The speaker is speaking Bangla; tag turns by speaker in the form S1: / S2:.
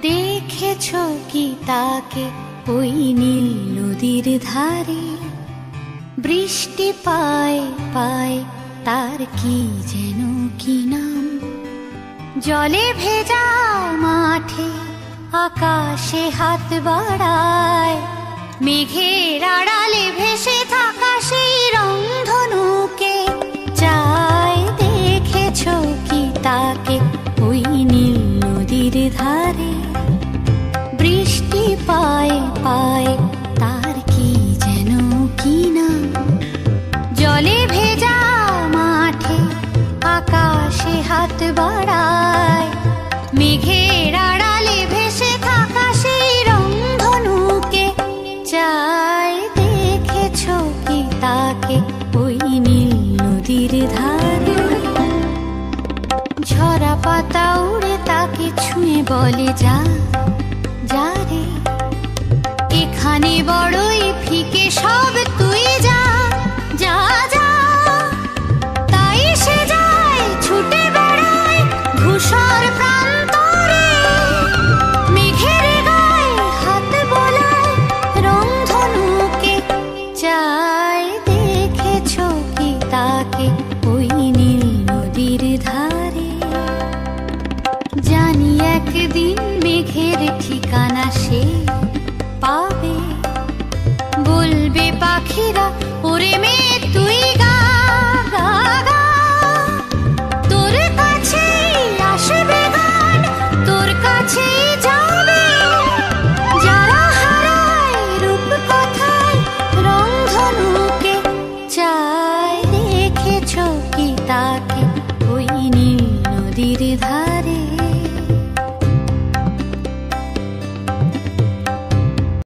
S1: দেখেছো কি তাকে ওই নীল নদীর ধারে? বৃষ্টি পায় পায় তার কি যেন কি নাম। জলে ভেজা মাঠে আকাশে হাত বাড়ায়, মেঘের আড়ালে ভেসে থাকা সেই রংধনুকে চায়। দেখেছো কি তাকে ওই নীল নদীর ধারে? বৃষ্টি পায় পায় তার কি যেন কি নাম। জলে ভেজা মাঠে আকাশে হাত বাড়ায়, মেঘের আড়ালে ভেসে থাকা সেই রংধনুকে চায়। দেখেছো কি তাকে ওই নীল নদীর ধারে? ঝরা পাতা উড়ে তাকে ছুঁয়ে বলে যা যা রে, এখানে বড়ই ফিকে সব, তুই যা যা যা। তাই সে যায় ছুটে বেড়ায় ধূসর প্রান্তরে, মেঘের গায়ে হাত বোলায় রংধনুকে চায়। দেখেছো কি তাকে ওই নীল নদীর ধারে? জানি একদিন মেঘের ঠিকানা সে পাবে, বলবে পাখিরা ওরে মেয়ে তুই গা গা গা। তোর কাছেই আসবে গান, তোর কাছেই যাবে, যারা হারায় রূপ কথায় রংধনুকে চায়। দেখেছো কি তাকে ওই নীল নদীর ধারে?